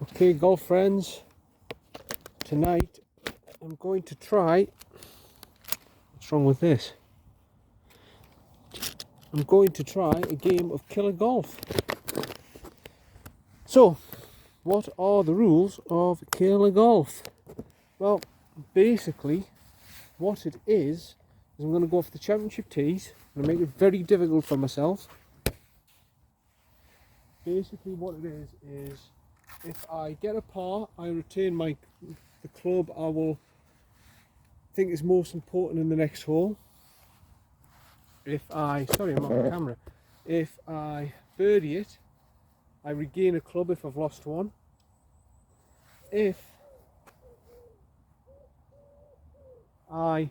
Okay, golf friends, tonight I'm going to try, what's wrong with this? I'm going to try a game of killer golf. So, what are the rules of killer golf? Well, basically, what it is I'm going to go for the championship tees. I'm going to make it very difficult for myself. Basically what it is if I get a par, I retain the club I will think is most important in the next hole. Sorry, I'm off camera. If I birdie it, I regain a club if I've lost one. If I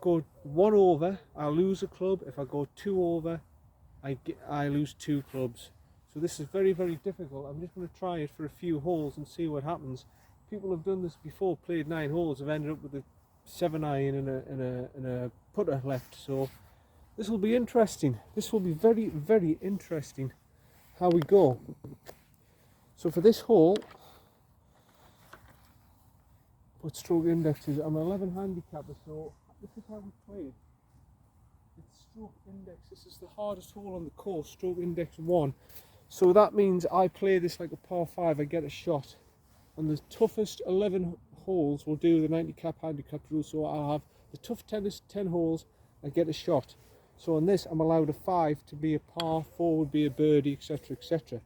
go one over, I lose a club. If I go two over, I lose two clubs. So this is very, very difficult. I'm just going to try it for a few holes and see what happens. People have done this before, played 9 holes, have ended up with a 7-iron and a putter left. So this will be interesting. This will be very, very interesting how we go. So for this hole, what stroke index is it? I'm an 11 handicapper, so this is how we play it. It's stroke index. This is the hardest hole on the course, stroke index 1. So that means I play this like a par 5, I get a shot. And the toughest 11 holes will do the 90 cap handicap rule. So I'll have the tough 10 holes, I get a shot. So on this, I'm allowed a 5 to be a par, 4 would be a birdie, etc, etc.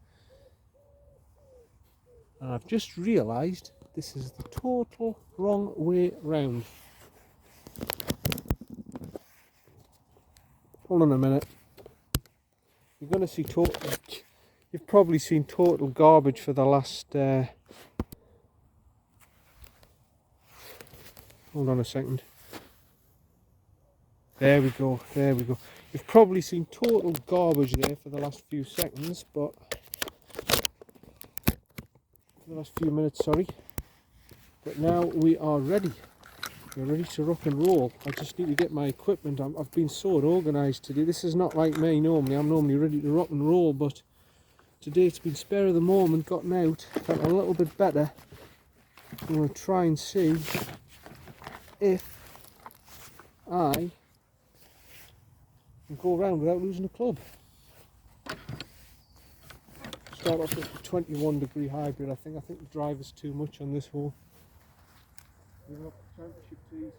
And I've just realised this is the total wrong way round. Hold on a minute. You're going to see you've probably seen total garbage for the last hold on a second. There we go, there we go. You've probably seen total garbage there for the last few seconds, but for the last few minutes, sorry. But now we are ready. We're ready to rock and roll. I just need to get my equipment. I've been so unorganised today. This is not like me normally. I'm normally ready to rock and roll, but today it's been spare of the moment, gotten out, felt a little bit better. I'm going to try and see if I can go around without losing a club. Start off with the 21-degree hybrid. I think the drive is too much on this hole. Giving up the championship tees.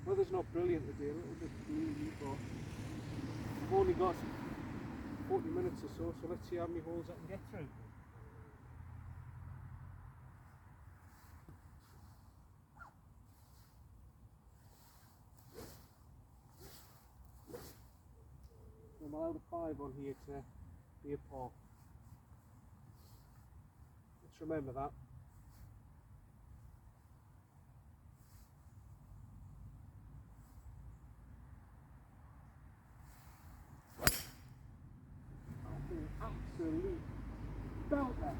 Weather's not brilliant today, a little bit gloomy, but I've only got 40 minutes or so, so let's see how many holes I can get through. I'm allowed a 5 on here to be a par. Let's remember that. Absolute belter.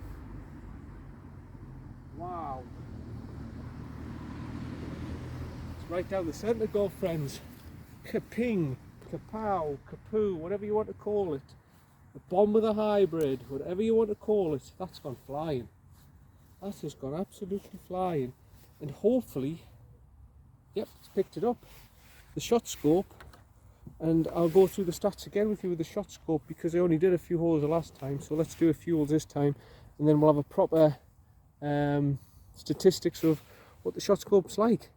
Wow. It's right down the centre, golf friends. Kaping, kapow, kapoo, whatever you want to call it. The bomb with a hybrid, whatever you want to call it. That's gone flying. That's just gone absolutely flying. And hopefully, yep, it's picked it up. The shot scope. And I'll go through the stats again with you with the shot scope because I only did a few holes the last time, so let's do a few holes this time and then we'll have a proper statistics of what the shot scope's like.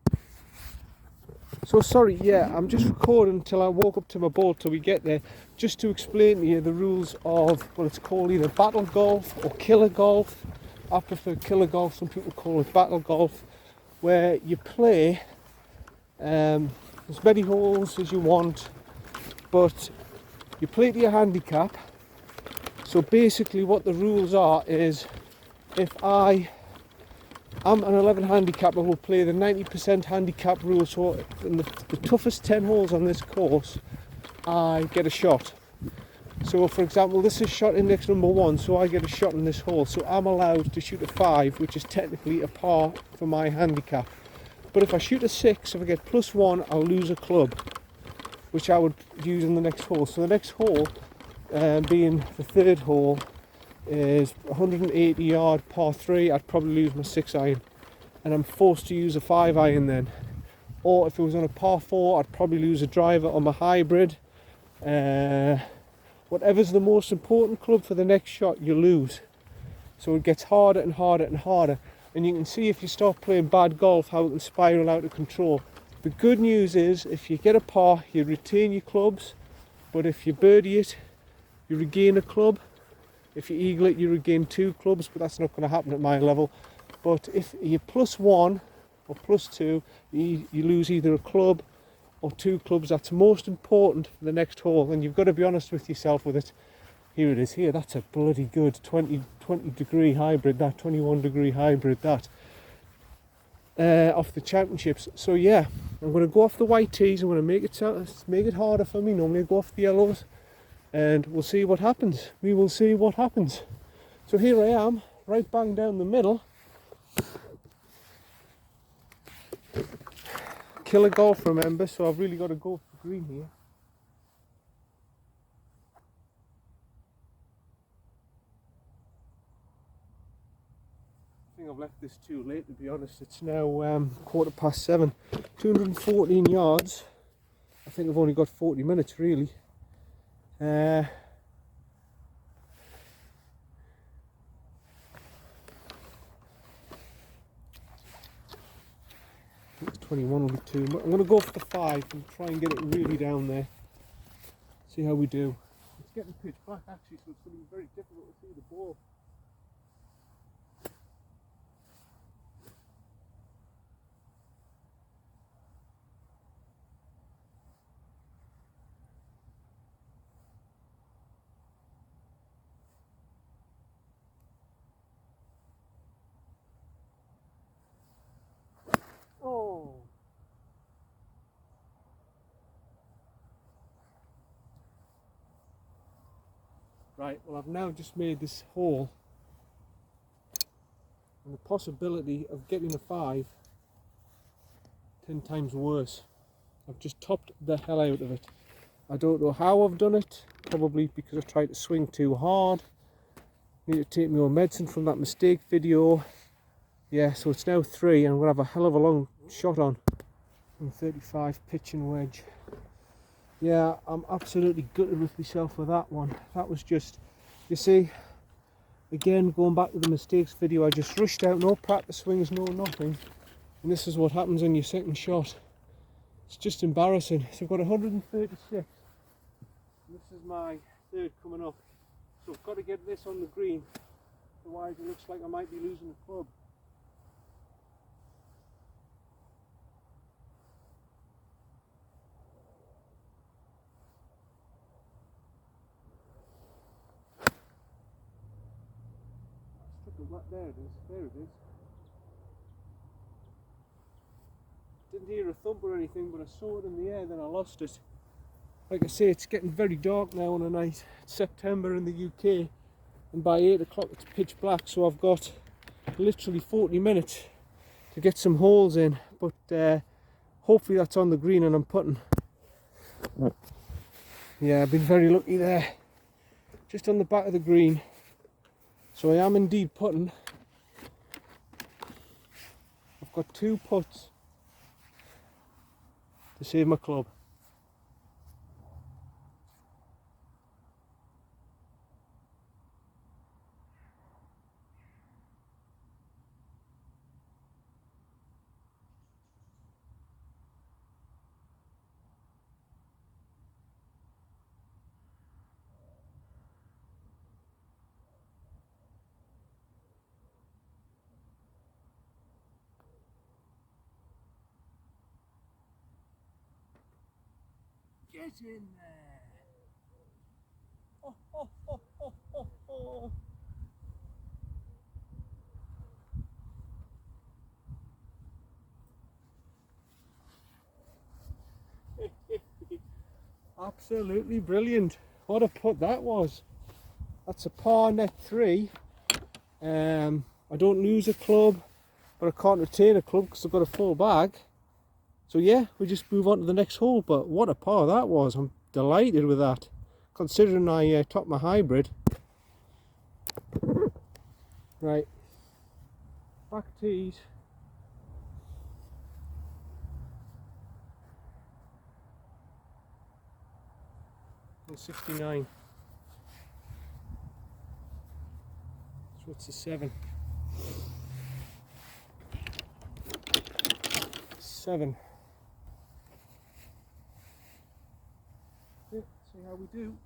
So sorry, yeah, I'm just recording until I walk up to my ball till we get there, just to explain to you the rules of what it's called, either battle golf or killer golf. I prefer killer golf, some people call it battle golf, where you play as many holes as you want, but you play to your handicap. So basically what the rules are is, if I'm an 11 handicapper, will play the 90% handicap rule. So in the toughest 10 holes on this course, I get a shot. So for example, this is shot index number 1, so I get a shot in this hole. So I'm allowed to shoot a 5, which is technically a par for my handicap. But if I shoot a 6, if I get +1, I'll lose a club, which I would use in the next hole. So the next hole, being the third hole, is 180 yard par 3. I'd probably lose my 6 iron, and I'm forced to use a 5 iron then. Or if it was on a par 4, I'd probably lose a driver on my hybrid. Whatever's the most important club for the next shot, you lose. So it gets harder and harder and harder. And you can see if you start playing bad golf how it can spiral out of control. The good news is if you get a par, you retain your clubs. But if you birdie it, you regain a club. If you eagle it, you regain 2 clubs, but that's not going to happen at my level. But if you're +1 or +2, you lose either a club or 2 clubs. That's most important for the next hole, and you've got to be honest with yourself with it. Here it is here, that's a bloody good 20 degree hybrid, that 21 degree hybrid, that off the championships. So yeah, I'm going to go off the white tees. I'm going to make it harder for me. Normally I go off the yellows, and we'll see what happens. We will see what happens. So here I am, right bang down the middle. Killer golf, remember, so I've really got to go for green here. I think I've left this too late, to be honest. It's now 7:15. 214 yards. I think I've only got 40 minutes really. It's 21 will be too much. I'm going to go for the 5 and try and get it really down there. See how we do. It's getting pitch black actually, so it's going to be very difficult to see the ball. Oh! Right, well I've now just made this hole, and the possibility of getting a 5 10 times worse. I've just topped the hell out of it. I don't know how I've done it, probably because I've tried to swing too hard. Need to take my own medicine from that mistake video. Yeah, so it's now 3 and I'm going to have a hell of a long shot on. 35 pitching wedge. Yeah, I'm absolutely gutted with myself for that one. That was just, you see, again, going back to the mistakes video, I just rushed out, no practice swings, no nothing. And this is what happens on your second shot. It's just embarrassing. So I've got 136. And this is my 3rd coming up. So I've got to get this on the green. Otherwise it looks like I might be losing the club. There it is, there it is. Didn't hear a thump or anything, but I saw it in the air, then I lost it. Like I say, it's getting very dark now on a night. It's September in the UK, and by 8 o'clock it's pitch black, so I've got literally 40 minutes to get some holes in, but hopefully that's on the green and I'm putting. Yeah, I've been very lucky there. Just on the back of the green. So I am indeed putting. I've got 2 putts to save my club. Get in there! Oh, oh, oh, oh, oh, oh. Absolutely brilliant. What a putt that was. That's a par net 3. I don't lose a club, but I can't retain a club because I've got a full bag. So yeah, we just move on to the next hole. But what a par that was. I'm delighted with that, considering I topped my hybrid. Right, back tees. On 69. So it's a 7. 7. Yeah, see how we do.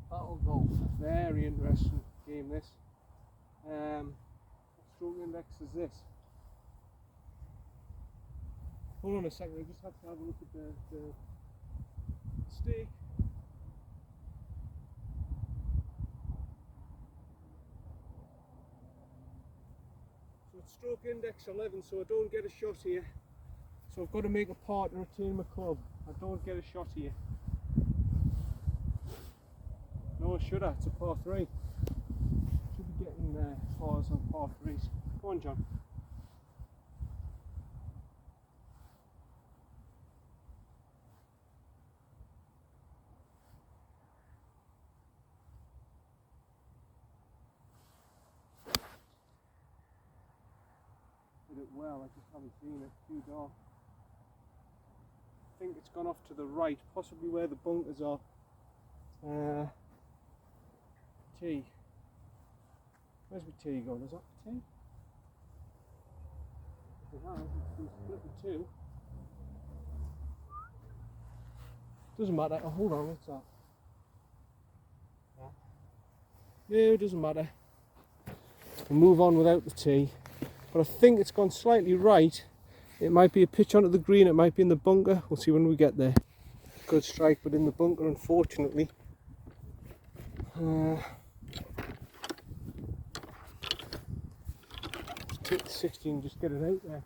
That'll go. Very interesting game this. What stroke index is this? Hold on a second, I just have to have a look at the stake. So it's stroke index 11, so I don't get a shot here. So I've got to make a par to retain my club. I don't get a shot here. No, should I? It's a par 3. Should be getting pars on par 3s. Go on, John. Did it well, I just haven't seen it. Too dark. I think it's gone off to the right, possibly where the bunkers are. Tee. Where's my tee gone? Is that the tee? It has. It's been split in 2. Doesn't matter. Oh, hold on, what's that? No, it doesn't matter. We'll move on without the tee. But I think it's gone slightly right. It might be a pitch onto the green, it might be in the bunker. We'll see when we get there. Good strike, but in the bunker, unfortunately. Take the 16, just get it out there.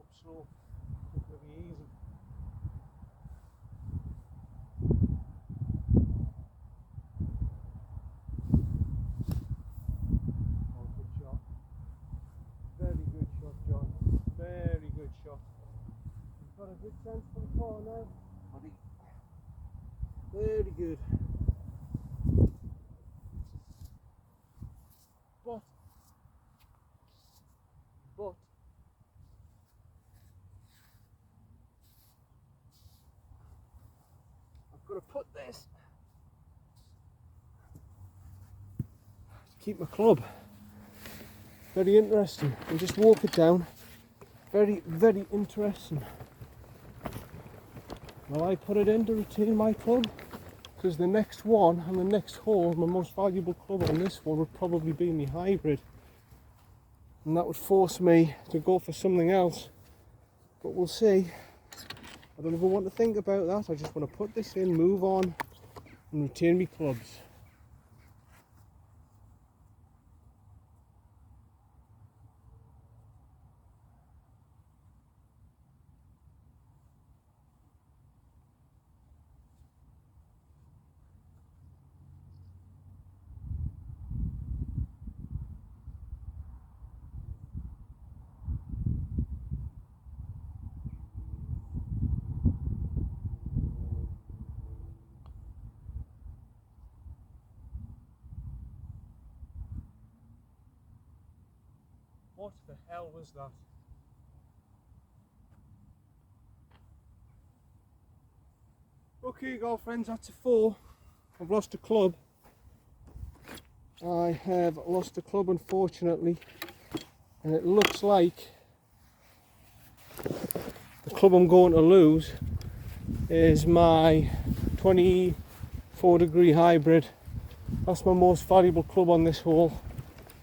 Up slow, it's going to be easy. Oh, good shot. Very good shot, John. Very good shot. You've got a good chance for the par now, buddy. Very good. But I've got to put this to keep my club. Very interesting. And just walk it down. Very, very interesting. Will I put it in to retain my club? Because the next one and the next hole, my most valuable club on this one would probably be my hybrid. And that would force me to go for something else. But we'll see. I don't even want to think about that. I just want to put this in, move on, and retain my clubs. What the hell was that? Okay, girlfriends, that's a 4. I've lost a club. I have lost a club, unfortunately, and it looks like the club I'm going to lose is my 24-degree hybrid. That's my most valuable club on this hole.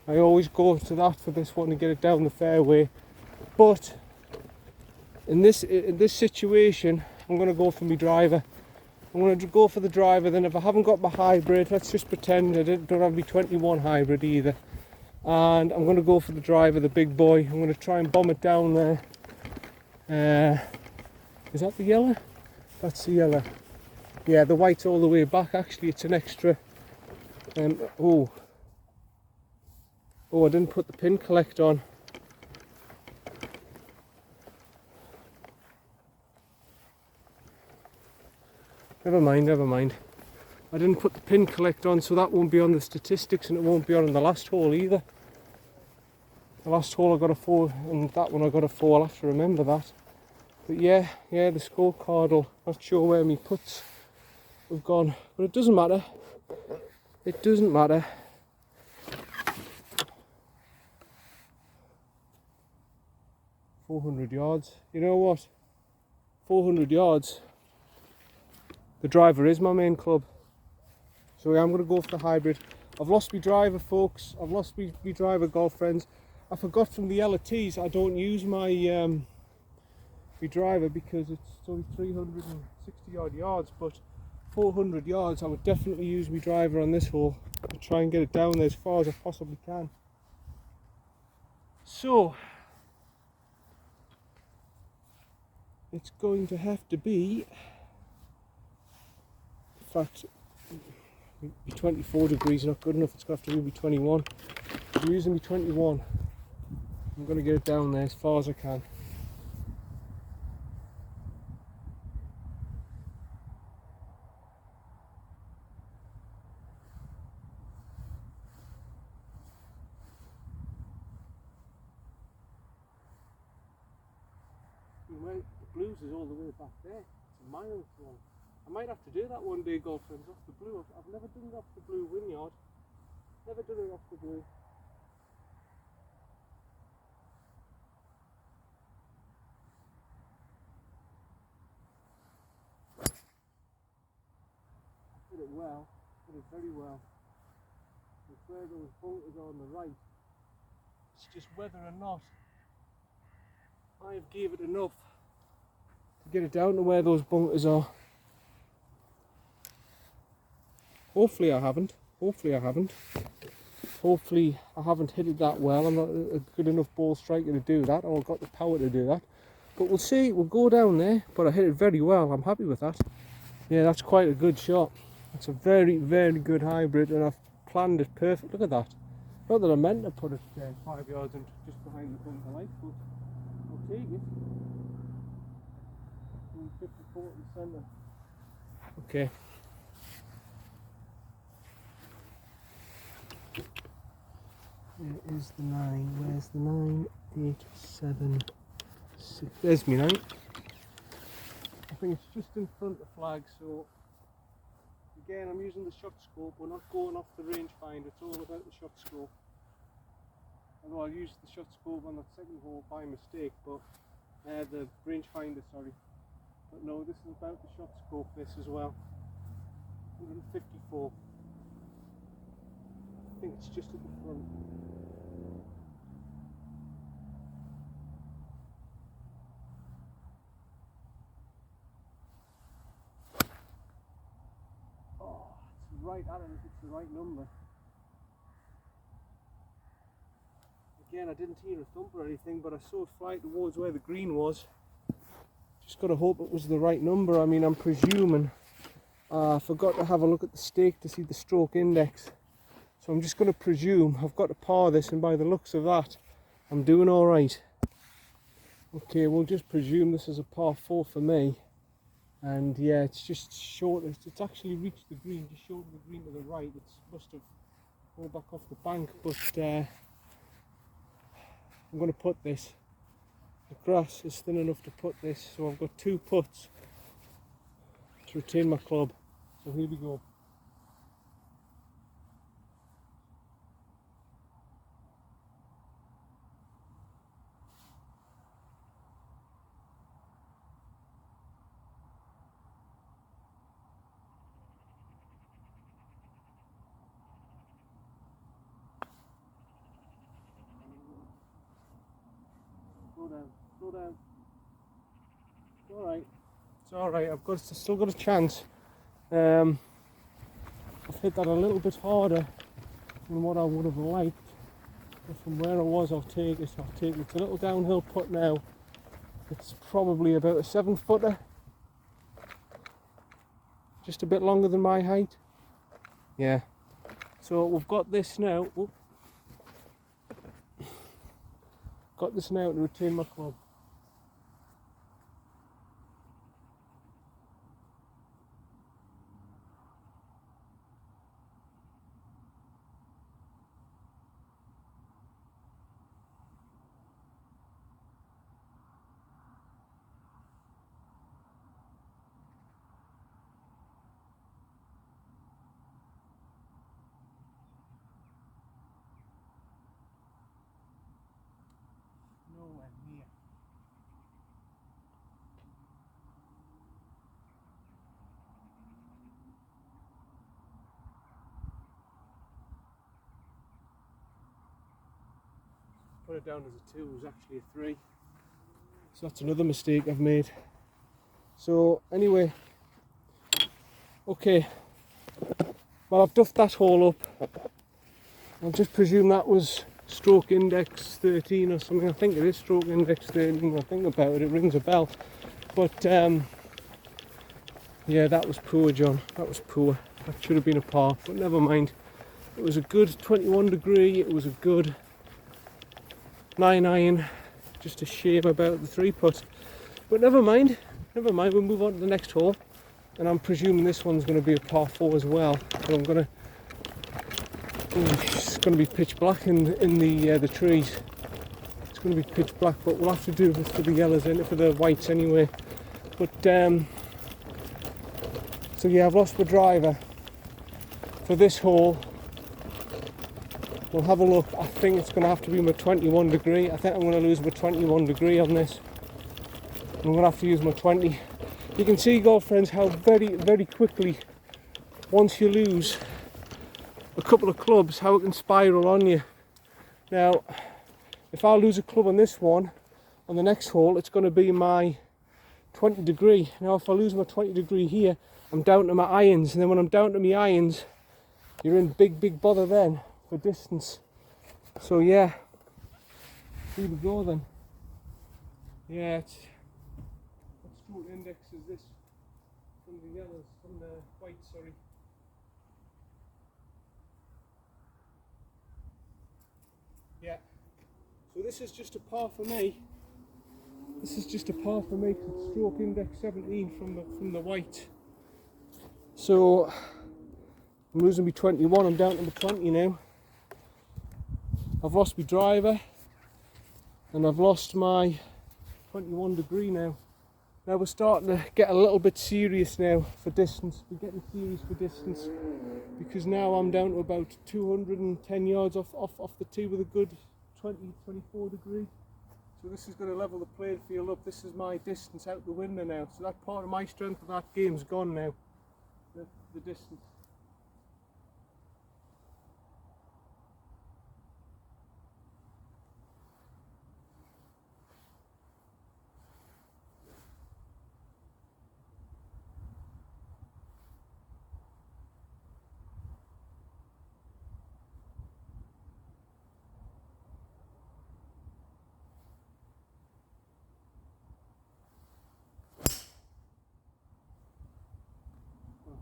I always go to that for this one to get it down the fairway, but in this situation I'm going to go for my driver. I'm going to go for the driver. Then if I haven't got my hybrid, let's just pretend I don't have my 21 hybrid either, and I'm going to go for the driver, the big boy. I'm going to try and bomb it down there Is that the yellow? That's the yellow. Yeah, the white's all the way back. Actually, it's an extra. Oh, I didn't put the pin collect on. Never mind. I didn't put the pin collect on, so that won't be on the statistics, and it won't be on the last hole either. The last hole I got a 4, and that one I got a 4. I'll have to remember that. But yeah, the scorecard will, not sure where my puts have gone, but it doesn't matter. It doesn't matter. $400 yards. You know what? 400 yards. The driver is my main club. So yeah, I'm going to go for the hybrid. I've lost my driver, folks. I've lost my driver, golf friends. I forgot from the LTs I don't use my my driver because it's only 360 odd yards, but 400 yards I would definitely use my driver on this hole to try and get it down there as far as I possibly can. So it's going to have to be, in fact, 24 degrees not good enough. It's going to have to be 21. I'm using my 21. I'm going to get it down there as far as I can. Well, the blues is all the way back there. It's a mile long. I might have to do that one day, golf friends, off the blue. I've never done it off the blue wynyard. Never done it off the blue. Did it well. Did it very well. It's where those bunkers are on the right. It's just whether or not I've gave it enough to get it down to where those bunkers are. Hopefully I haven't. Hopefully I haven't hit it that well. I'm not a good enough ball striker to do that, or I've got the power to do that. But we'll see. We'll go down there. But I hit it very well. I'm happy with that. Yeah, that's quite a good shot. It's a very, very good hybrid, and I've planned it perfect. Look at that. Not that I meant to put it 5 yards and just behind the bunker light, but I'll take it. 54 in the centre. Okay. Where is the 9? Where's the 9? 8, 7, 6. There's me 9. I think it's just in front of the flag, so again I'm using the shot scope. We're not going off the rangefinder, it's all about the shot scope. Although I used the shot scope on that second hole by mistake, but the rangefinder, sorry. But no, this is about the shot scope, this as well. 154. I think it's just at the front. Oh, it's right. I don't know if it's the right number. Again, I didn't hear a thump or anything, but I saw it fly towards where the green was. Just got to hope it was the right number. I mean, I'm presuming. I forgot to have a look at the stake to see the stroke index. So I'm just going to presume I've got to par this, and by the looks of that, I'm doing all right. Okay, we'll just presume this is a par 4 for me. And yeah, it's just short. It's actually reached the green, just short of the green to the right. It must have gone back off the bank, but I'm going to put this. The grass is thin enough to put this, so I've got 2 putts to retain my club. So here we go. Slow down. It's alright. It's alright. I've still got a chance. I've hit that a little bit harder than what I would have liked. But from where I was, I'll take it. It's a little downhill putt now. It's probably about a 7-footer, just a bit longer than my height. Yeah, so we've got this now. Oop. Got this now to retain my club. Nowhere near. Put it down as a 2, it was actually a 3. So that's another mistake I've made. So anyway, okay, well, I've duffed that hole up. I'll just presume that was stroke index 13 or something. I think it is stroke index 13. I think about it, it rings a bell. But yeah, that was poor, John. That was poor. That should have been a par, but never mind. It was a good 21 degree. It was a good 9 iron. Just a shame about the 3-putt. But never mind. Never mind. We'll move on to the next hole. And I'm presuming this one's going to be a par 4 as well. So I'm going to. It's going to be pitch black in the trees. It's going to be pitch black, but we'll have to do this for the yellows and for the whites anyway. But so yeah, I've lost my driver for this hole. We'll have a look. I think it's going to have to be my 21 degree. I think I'm going to lose my 21 degree on this. I'm going to have to use my 20. You can see, golf friends, how very quickly, once you lose a couple of clubs, how it can spiral on you. Now, if I lose a club on this one, on the next hole, it's going to be my 20 degree. Now, if I lose my 20 degree here, I'm down to my irons, and then when I'm down to my irons, you're in big bother then for distance. So yeah, here we go then. Yeah, what stroke index is this from the yellows, from the white, sorry. Yeah, so this is just a par for me. This is just a par for me. Stroke index 17 from the white. So I'm losing my 21. I'm down to my 20 now. I've lost my driver, and I've lost my 21 degree now. Now we're starting to get a little bit serious now for distance. We're getting serious for distance because now I'm down to about 210 yards off the tee with a good 24 degree. So this is going to level the playing field up. This is my distance out the window now. So that part of my strength of that game's gone now. The distance.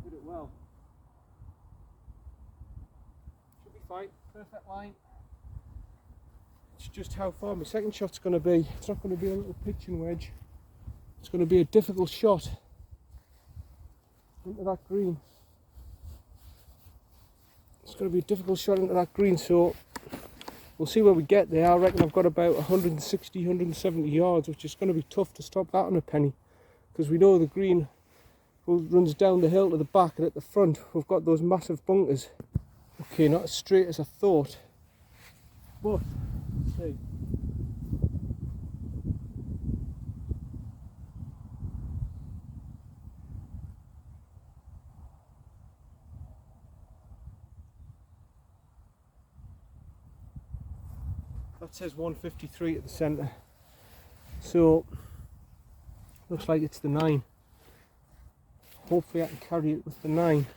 Did it well. Should be fine. Perfect line. It's just how far my second shot's going to be. It's not going to be a little pitching wedge. It's going to be a difficult shot into that green. It's going to be a difficult shot into that green, so we'll see where we get there. I reckon I've got about 160, 170 yards, which is going to be tough to stop that on a penny, because we know the green runs down the hill to the back, and at the front we've got those massive bunkers. Okay, not as straight as I thought, but let's see. That says 153 at the centre, so looks like it's the 9. Hopefully I can carry it with the 9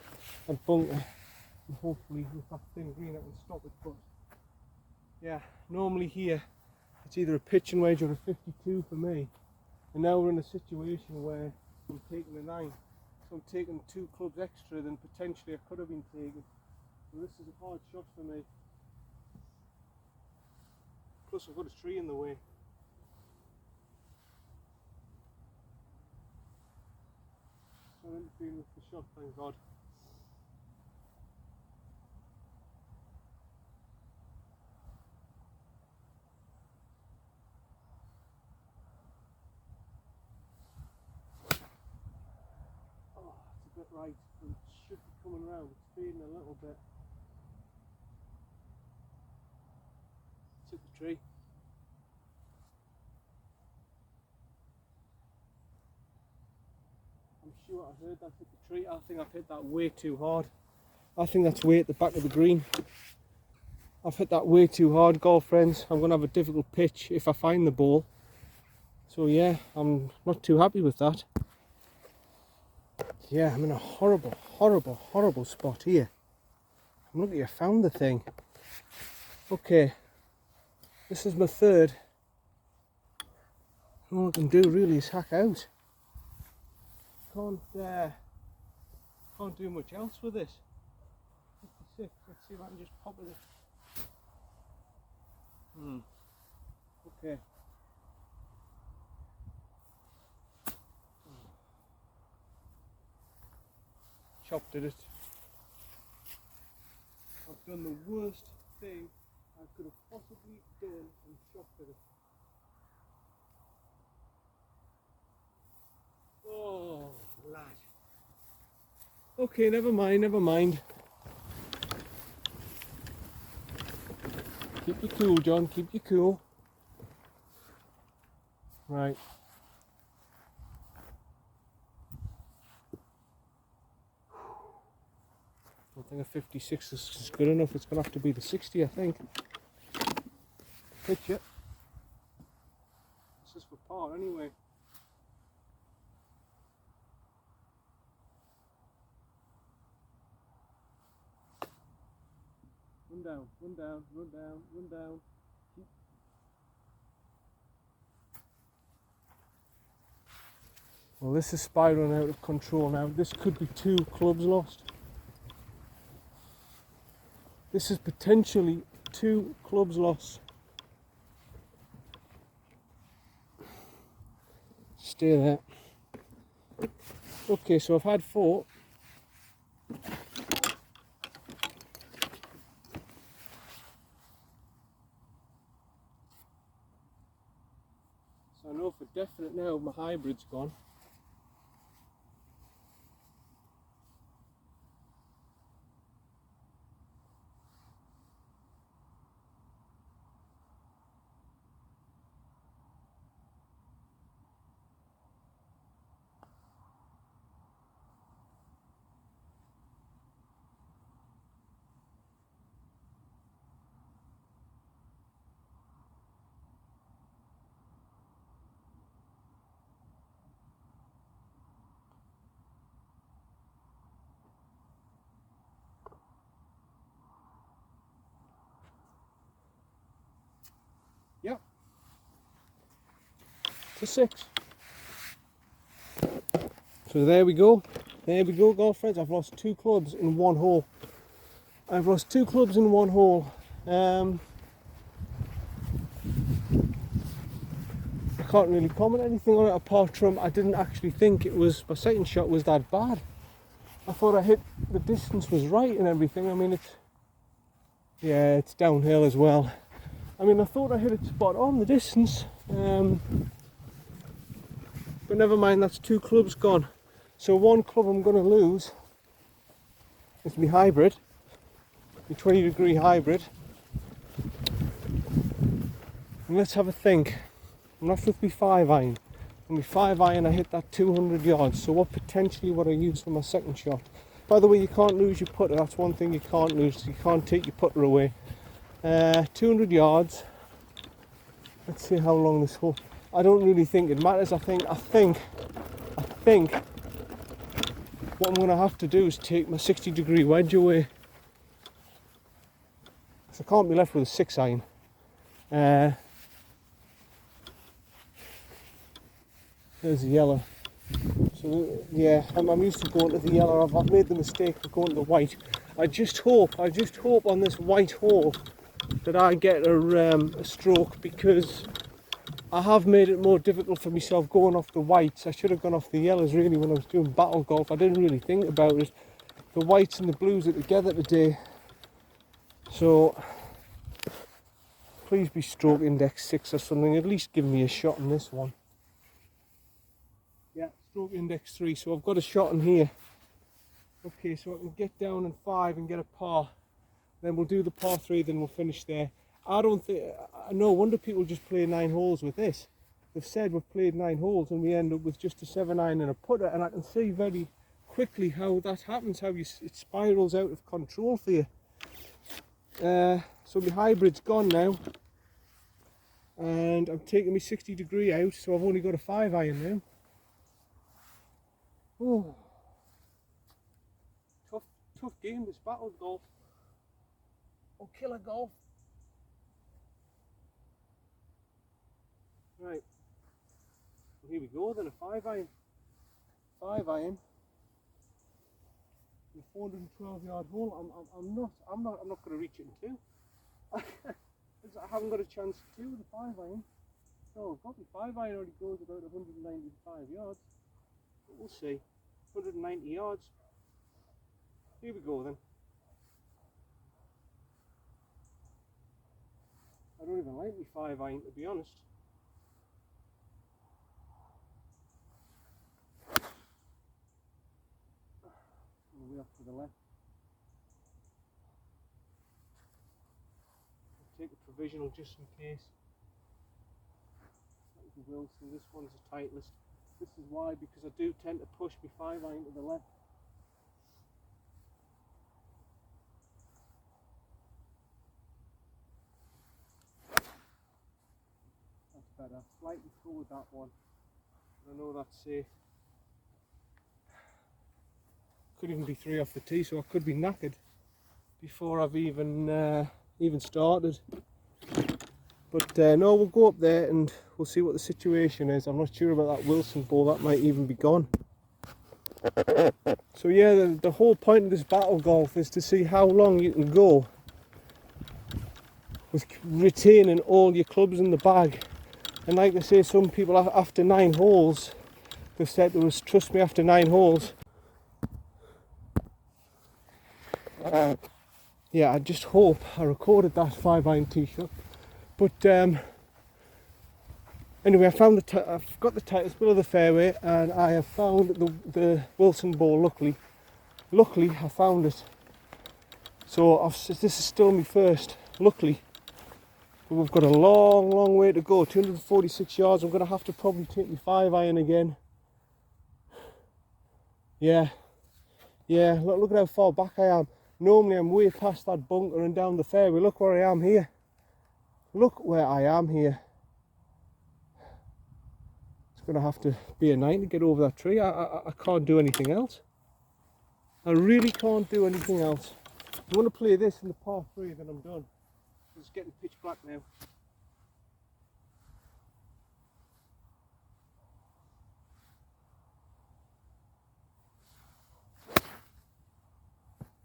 and bunker, and hopefully with that thin green I can stop it. But yeah, normally here it's either a pitching wedge or a 52 for me, And now we're in a situation where I'm taking a 9. So I'm taking 2 clubs extra than potentially I could have been taking. So this is a hard shot for me. Plus I've got a tree in the way. So I'm interfering with the shot, thank God. Oh, it's a bit right. It should be coming around. It's fading a little bit. It's hit the tree. I'm sure I heard that hit the tree. I think I've hit that way too hard. I think that's way at the back of the green. I've hit that way too hard, golf friends. I'm going to have a difficult pitch if I find the ball. So yeah, I'm not too happy with that. Yeah, I'm in a horrible, horrible, horrible spot here. I'm lucky I found the thing. Okay, this is my third. All I can do really is hack out. Can't do much else with this. 56. Let's see if I can just pop it. Okay. Chopped at it. I've done the worst thing I could have possibly done and chopped at it. Oh, lad. Okay, never mind, never mind. Keep you cool, John, keep you cool. Right. I don't think a 56 is good enough. It's going to have to be the 60, I think. Pitch it. This is for par anyway. Run down, run down, run down, run down. Well, this is spiraling out of control now. This could be 2 clubs lost. This is potentially 2 clubs lost. Stay there. Okay, so I've had 4. So I know for definite now my hybrid's gone. Yep. It's a 6. So there we go. There we go, golf friends. I've lost 2 clubs in 1 hole. I've lost 2 clubs in 1 hole. I can't really comment anything on it apart from I didn't actually think it was, my second shot was that bad. I thought I hit, the distance was right and everything. I mean, it's downhill as well. I mean, I thought I hit it spot on the distance, but never mind, that's 2 clubs gone. So 1 club I'm going to lose is my hybrid, my 20-degree hybrid. And let's have a think. I'm not with my 5-iron. On my 5-iron I hit that 200 yards, so what potentially would I use for my second shot? By the way, you can't lose your putter, that's one thing you can't lose, you can't take your putter away. 200 yards. Let's see how long this hole. I don't really think it matters. I think what I'm going to have to do is take my 60-degree wedge away. So I can't be left with a 6-iron. There's the yellow. So yeah, I'm used to going to the yellow. I've made the mistake of going to the white. I just hope on this white hole that I get a stroke, because I have made it more difficult for myself going off the whites. I should have gone off the yellows really when I was doing battle golf. I didn't really think about it. The whites and the blues are together today. So please be stroke index 6 or something. At least give me a shot on this one. Yeah, stroke index 3. So I've got a shot in here. Okay, so I can get down in 5 and get a par. Then we'll do the par 3, then we'll finish there. No wonder people just play 9 holes with this. They've said we've played 9 holes and we end up with just a 7-iron and a putter, and I can see very quickly how that happens, how it spirals out of control for you. So my hybrid's gone now, and I'm taking my 60-degree out, so I've only got a 5-iron now. Oh, tough game, this battle golf. Or killer golf. Right, well, here we go then, a 5-iron. 5-iron. A 412-yard hole. I'm not going to reach it in 2. I haven't got a chance to with a 5-iron. So probably 5-iron already goes about 195 yards. But we'll see. 190 yards. Here we go then. I don't even like my 5-iron, to be honest. Way off to the left. I'll take a provisional just in case. That was a Wilson. This one's a Titleist. This is why, because I do tend to push my 5-iron to the left. That's better. Slightly forward that one. I know that's safe. Could even be 3 off the tee, so I could be knackered before I've even started. But no, we'll go up there and we'll see what the situation is. I'm not sure about that Wilson ball, that might even be gone. So yeah, the whole point of this battle golf is to see how long you can go with retaining all your clubs in the bag. And like I say, some people after 9 holes, they've said to us, trust me, after 9 holes. Yeah, I just hope I recorded that 5-iron tee shot. But anyway, I've got the tightest middle of the fairway, and I have found the Wilson ball. Luckily, I found it. So this is still my first. Luckily, but we've got a long way to go. 246 yards. I'm going to have to probably take my 5-iron again. Yeah. Look at how far back I am. Normally I'm way past that bunker and down the fairway. Look where I am here. Look where I am here. It's going to have to be a 9 to get over that tree. I can't do anything else. I really can't do anything else. I want to play this in the par 3, then I'm done. It's getting pitch black now.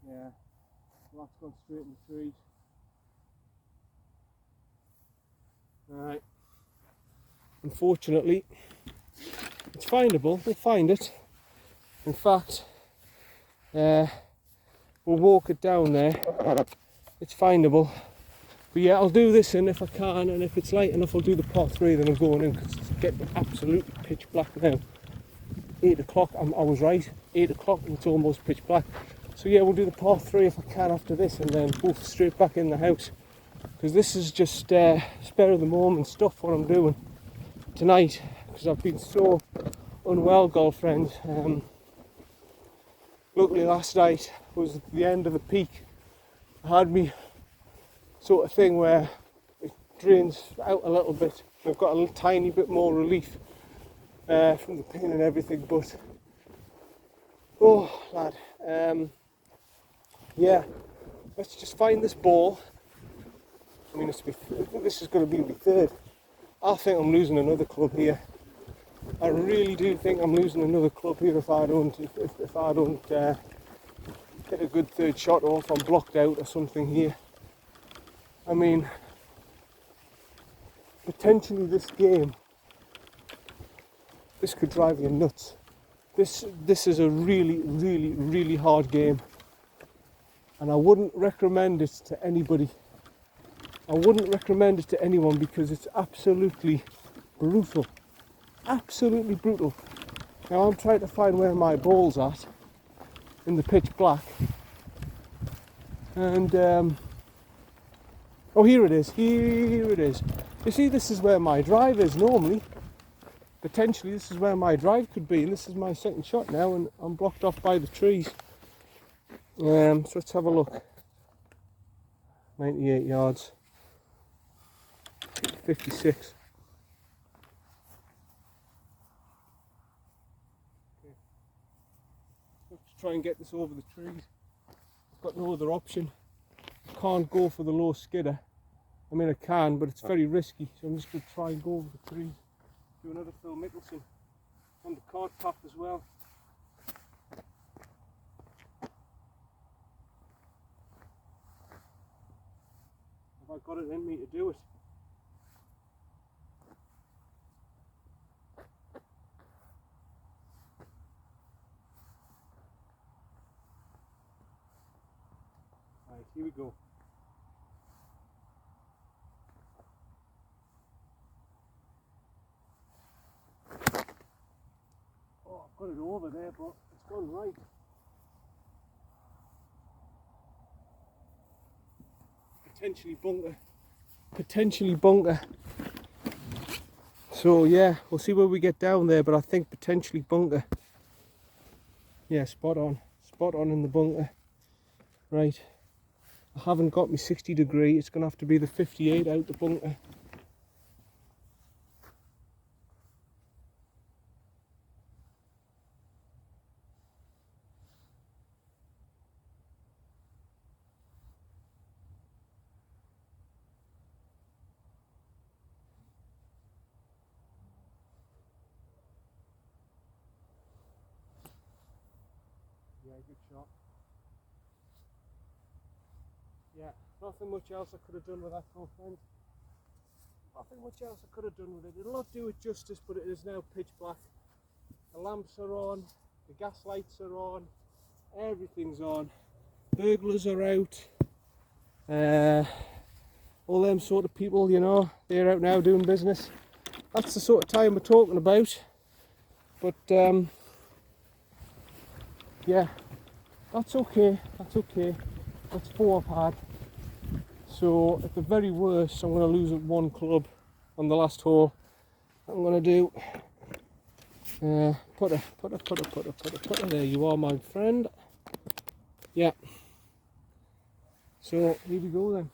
Yeah. That's gone straight in the trees. Alright. Unfortunately, it's findable. We'll find it. In fact, we'll walk it down there. It's findable. But yeah, I'll do this in if I can, and if it's light enough, I'll do the par 3, then I'm going in, because it's getting absolutely pitch black now. 8 o'clock, I was right. 8 o'clock and it's almost pitch black. So yeah, we'll do the par 3 if I can after this, and then go straight back in the house, because this is just spur of the moment stuff what I'm doing tonight, because I've been so unwell, golf friends. Luckily last night was the end of the peak. I had me sort of thing where it drains out a little bit. I've got a little tiny bit more relief from the pain and everything, but oh lad, yeah, let's just find this ball. I mean, I think this is going to be my 3rd. I think I'm losing another club here. I really do think I'm losing another club here if I don't get a good third shot, or if I'm blocked out or something here. I mean, potentially this game, this could drive you nuts. This is a really hard game, and I wouldn't recommend it to anybody. I wouldn't recommend it to anyone because it's absolutely brutal. Absolutely brutal. Now I'm trying to find where my ball's at in the pitch black, and oh, here it is. You see, this is where my drive is normally. Potentially this is where my drive could be, and this is my second shot now, and I'm blocked off by the trees. So let's have a look. 98 yards. 56. Okay. Let's try and get this over the trees. I've got no other option. I can't go for the low skidder. I mean, I can, but it's very risky, so I'm just going to try and go over the trees. Do another Phil Mickelson on the cart path as well. Have I got it in me to do it? Right, here we go. Oh, I've got it over there, but it's gone right. Potentially bunker. So yeah, we'll see where we get down there, but I think potentially bunker. Yeah, spot on in the bunker. Right, I haven't got my 60 degree, it's going to have to be the 58 out the bunker. Yeah, good shot. Yeah, nothing much else I could have done with that, my friend. Nothing much else I could have done with it. It'll not do it justice, but it is now pitch black. The lamps are on, the gas lights are on, everything's on. Burglars are out. All them sort of people, you know, they're out now doing business. That's the sort of time we're talking about. But yeah, that's okay. That's 4 I've had. So at the very worst, I'm going to lose at 1 club on the last hole. I'm going to do putter. There you are, my friend. Yeah. So here we go then.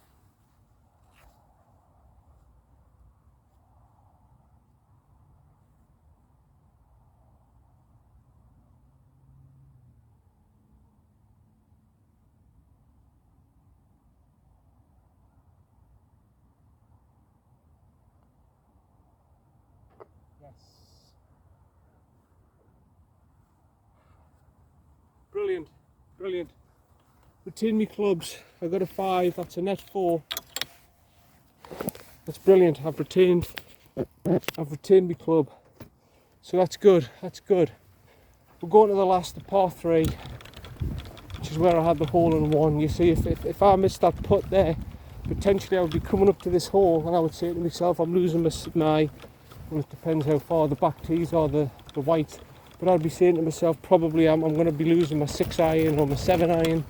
Yes. Brilliant. Retain me clubs. I got a 5. That's a Nett 4. That's brilliant. I've retained my club. So that's good. We're going to the last, the par 3, which is where I had the hole in 1. You see, if I missed that putt there, potentially I would be coming up to this hole, and I would say to myself, I'm losing my well, it depends how far the back tees are, the white. But I'd be saying to myself, probably I'm going to be losing my 6 iron or my 7 iron,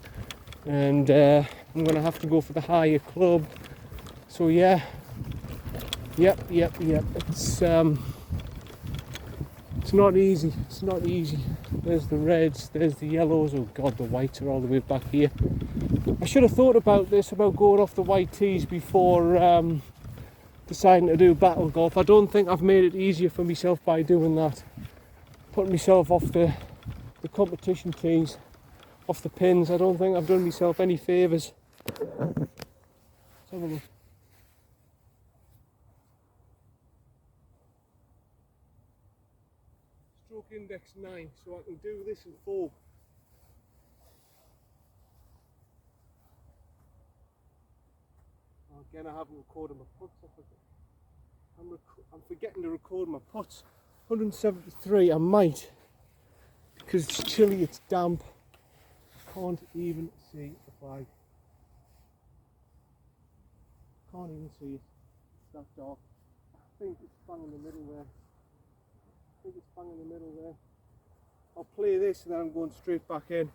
and I'm going to have to go for the higher club. So yeah, yep. It's not easy. There's the reds, there's the yellows. Oh God, the whites are all the way back here. I should have thought about going off the white tees before deciding to do battle golf. I don't think I've made it easier for myself by doing that. Putting myself off the competition tees, off the pins. I don't think I've done myself any favours. Let's have a look. stroke index 9, so I can do this in 4. Again, I haven't recorded my putts. I'm forgetting to record my putts. 173, I might, because it's chilly, it's damp. Can't even see the flag. Can't even see it. It's that dark. I think it's bang in the middle there. I'll play this and then I'm going straight back in,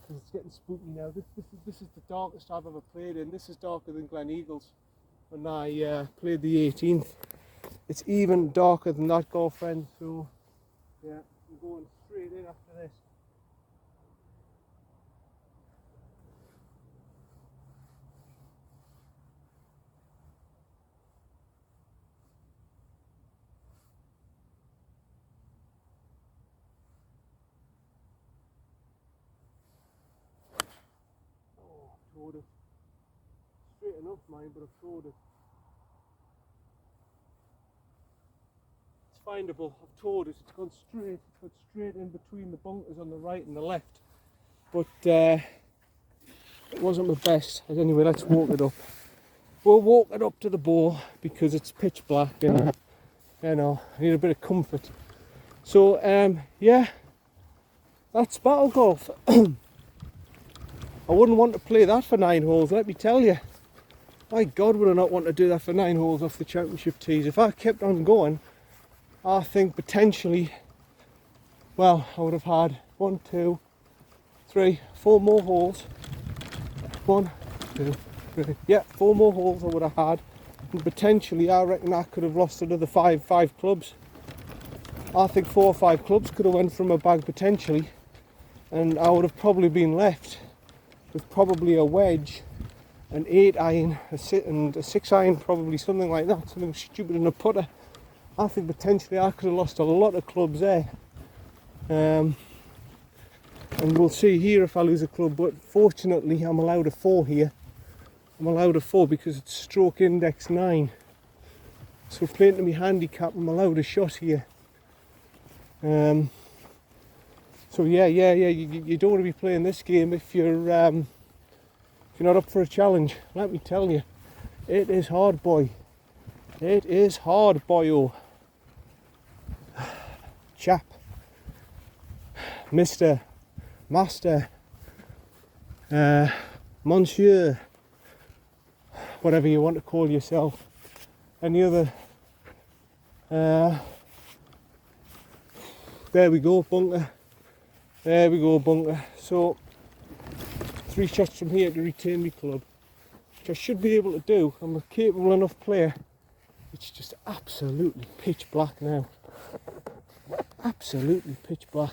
because it's getting spooky now. This is the darkest I've ever played in. This is darker than Glen Eagles when I played the 18th. It's even darker than that, girlfriend. So yeah, I'm going straight in after this. It. Straight enough, mine, but I've towed it. It's findable. I've towed it. It's gone straight in between the bunkers on the right and the left. But it wasn't my best. Anyway, let's walk it up. We'll walk it up to the ball because it's pitch black and you know, I need a bit of comfort. So yeah, that's Battle Golf. I wouldn't want to play that for 9 holes, let me tell you. My God, would I not want to do that for 9 holes off the championship tees. If I kept on going, I think potentially, well, I would have had 1, 2, 3, 4 more holes. 1, 2, 3, yeah, 4 more holes I would have had. And potentially, I reckon I could have lost another 5 clubs. I think 4 or 5 clubs could have went from a bag potentially. And I would have probably been left with probably a wedge, an 8 iron, and a 6 iron, probably something like that, something stupid in a putter. I think potentially I could have lost a lot of clubs there. And we'll see here if I lose a club, but fortunately I'm allowed a 4 here. I'm allowed a 4 because it's stroke index 9. So playing to my handicap, I'm allowed a shot here. So yeah, you don't want to be playing this game if you're not up for a challenge. Let me tell you, it is hard, boy. It is hard, boyo. Chap, Mister, Master, Monsieur, whatever you want to call yourself. Any other? There we go, bunker. There we go, bunker. So 3 shots from here to retain my club, which I should be able to do. I'm a capable enough player. It's just absolutely pitch black now. Absolutely pitch black.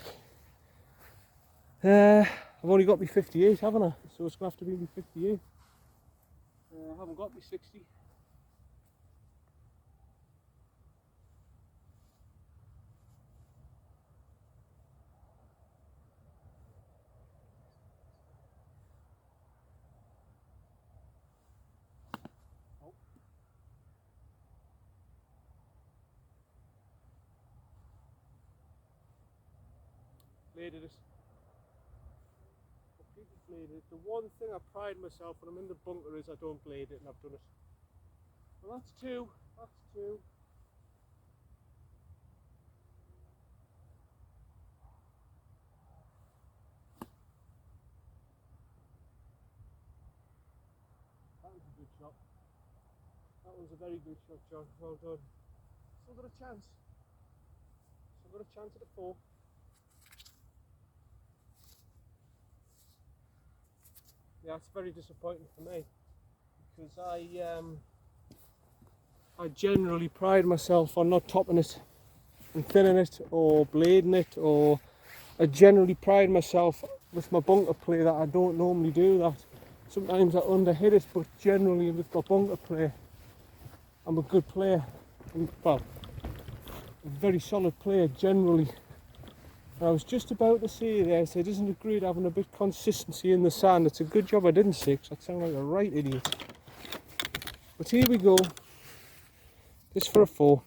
I've only got my 58, haven't I? So it's going to have to be my 58. I haven't got my 60. Bladed it. Completely bladed it. The one thing I pride myself when I'm in the bunker is I don't blade it, and I've done it. Well, that's 2. That's 2. That was a good shot. That was a very good shot, John. Well done. Still got a chance. Still got a chance at a 4. Yeah, it's very disappointing for me because I generally pride myself on not topping it and thinning it or blading it, or I generally pride myself with my bunker play that I don't normally do that. Sometimes I underhit it, but generally with my bunker play, I'm a good player. Well, a very solid player generally. I was just about to say there, so isn't it great having a bit of consistency in the sand? It's a good job I didn't say, because I sound like a right idiot. But here we go. This for a 4.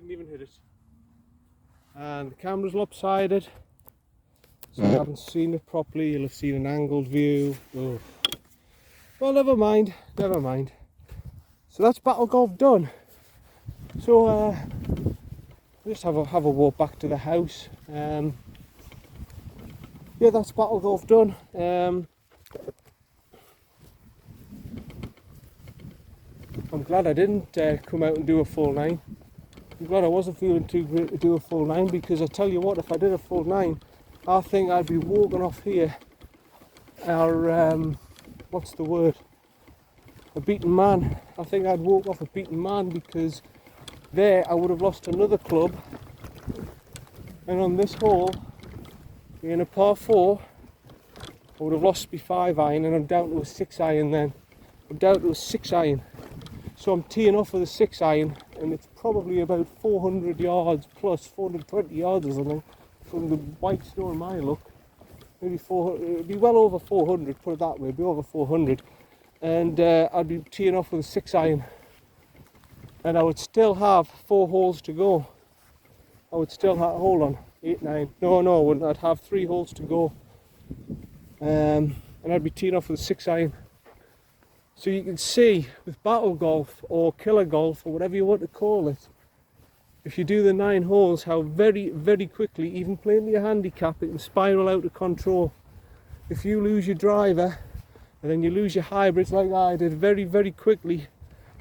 Didn't even hit it. And the camera's lopsided, so you haven't seen it properly. You'll have seen an angled view. Oh. Well, never mind, never mind. So that's battle golf done. So just have a walk back to the house. Yeah, that's battle golf done. I'm glad I didn't come out and do a full 9. I'm glad I wasn't feeling too great to do a full 9, because I tell you what, if I did a full 9, I think I'd be walking off here, what's the word? A beaten man. I think I'd walk off a beaten man, because there I would have lost another club, and on this hole, being a par 4, I would have lost my 5 iron, and I'm down to a 6 iron then. I'm down to a 6 iron. So I'm teeing off with a 6 iron, and it's probably about 400 yards plus, 420 yards or something, from the white snow in my look. Maybe 400, it'd be well over 400, put it that way, it'd be over 400. And I'd be teeing off with a 6 iron. And I would still have 4 holes to go. I would still have, hold on, 8, 9, no, I wouldn't, I'd have 3 holes to go. And I'd be teeing off with a 6 iron. So you can see with battle golf or killer golf or whatever you want to call it, if you do the 9 holes, how very, very quickly, even playing to your handicap, it can spiral out of control. If you lose your driver and then you lose your hybrids like I did, very, very quickly,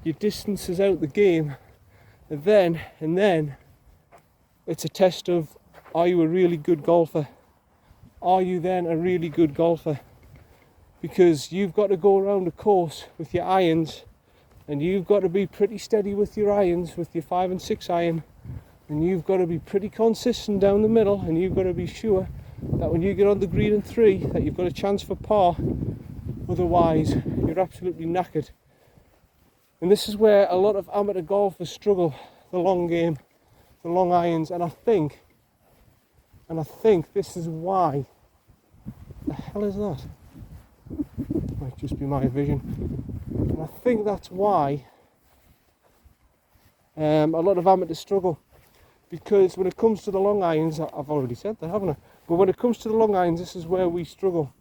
your distance is out the game. And then it's a test of, are you a really good golfer? Are you then a really good golfer? Because you've got to go around the course with your irons, and you've got to be pretty steady with your irons, with your 5 and 6 iron, and you've got to be pretty consistent down the middle, and you've got to be sure that when you get on the green in 3 that you've got a chance for par. Otherwise you're absolutely knackered. And this is where a lot of amateur golfers struggle, the long game, the long irons, and I think this is why. The hell is that? Might just be my vision. And I think that's why a lot of amateurs struggle, because when it comes to the long irons, I've already said that, haven't I? But when it comes to the long irons, this is where we struggle.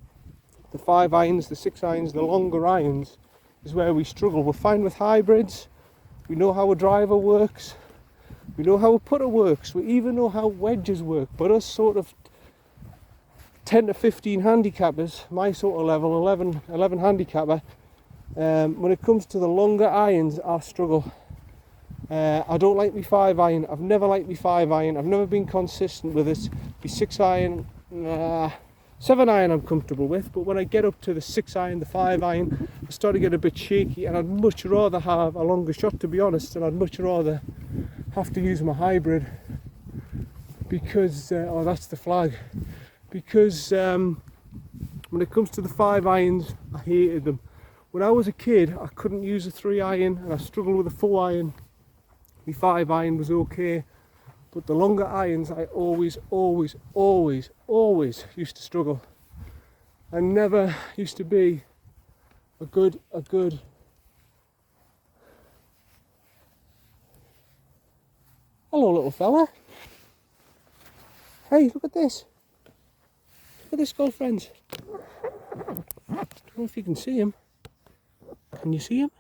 The 5 irons, the 6 irons, the longer irons is where we struggle. We're fine with hybrids. We know how a driver works. We know how a putter works. We even know how wedges work. But us sort of 10 to 15 handicappers, my sort of level, 11 handicapper, when it comes to the longer irons, I struggle. I don't like my 5 iron. I've never liked my 5 iron. I've never been consistent with it. My 6 iron, 7 iron I'm comfortable with, but when I get up to the 6 iron, the 5 iron, I start to get a bit shaky, and I'd much rather have a longer shot, to be honest, and I'd much rather have to use my hybrid, because, oh, that's the flag. Because when it comes to the 5 irons, I hated them. When I was a kid, I couldn't use a 3 iron, and I struggled with a 4 iron. My 5 iron was okay, but the longer irons, I always used to struggle. I never used to be a good. Hello, little fella. Hey, look at this. Look at this, girlfriends. I don't know if you can see him. Can you see him?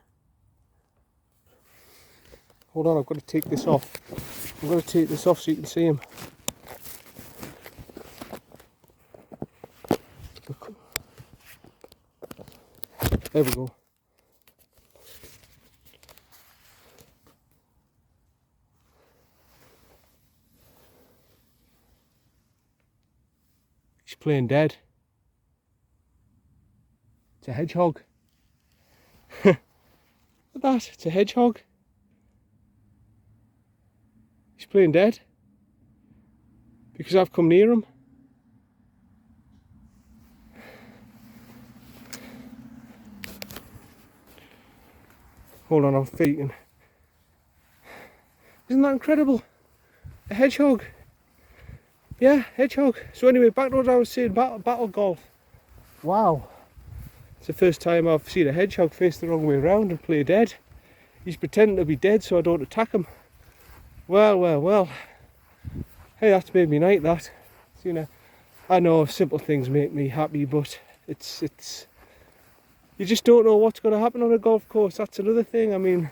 Hold on, I've got to take this off. I've got to take this off so you can see him. Look. There we go. He's playing dead. It's a hedgehog. Look at that, it's a hedgehog. He's playing dead because I've come near him. Hold on, I'm faking. Isn't that incredible? A hedgehog. Yeah, hedgehog. So anyway, back to what I was saying, battle golf. Wow. It's the first time I've seen a hedgehog face the wrong way around and play dead. He's pretending to be dead so I don't attack him. Well. Hey, that's made me night, that. You know, I know simple things make me happy, but it's you just don't know what's going to happen on a golf course. That's another thing. I mean,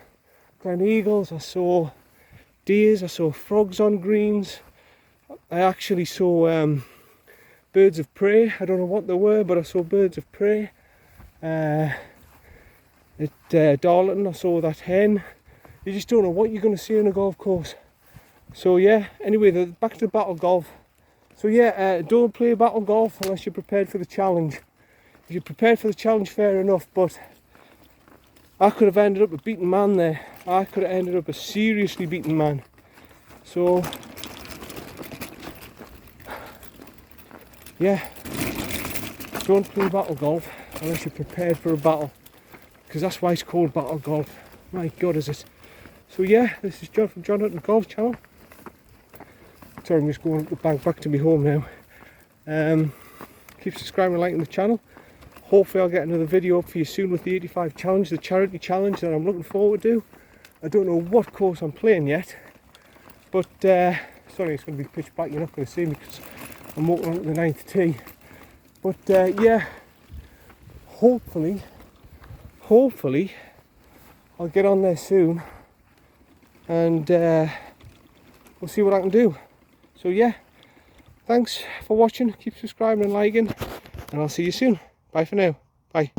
Glen Eagles, I saw deers, I saw frogs on greens. I actually saw birds of prey. I don't know what they were, but I saw birds of prey. At Darlington, I saw that hen. You just don't know what you're going to see on a golf course. So yeah, anyway, back to the battle golf. So yeah, don't play battle golf unless you're prepared for the challenge. If you're prepared for the challenge, fair enough, but I could have ended up a beaten man there. I could have ended up a seriously beaten man. So yeah, don't play battle golf unless you're prepared for a battle, because that's why it's called battle golf. My God, is it? So yeah, this is John from John Hutton Golf Channel. Sorry, I'm just going back to my home now. Keep subscribing and liking the channel. Hopefully I'll get another video up for you soon with the 85 challenge, the charity challenge that I'm looking forward to. I don't know what course I'm playing yet, but sorry, it's going to be pitch black, you're not going to see me because I'm walking on to the 9th tee. But yeah, hopefully I'll get on there soon, and we'll see what I can do. So yeah, thanks for watching, keep subscribing and liking, and I'll see you soon. Bye for now. Bye.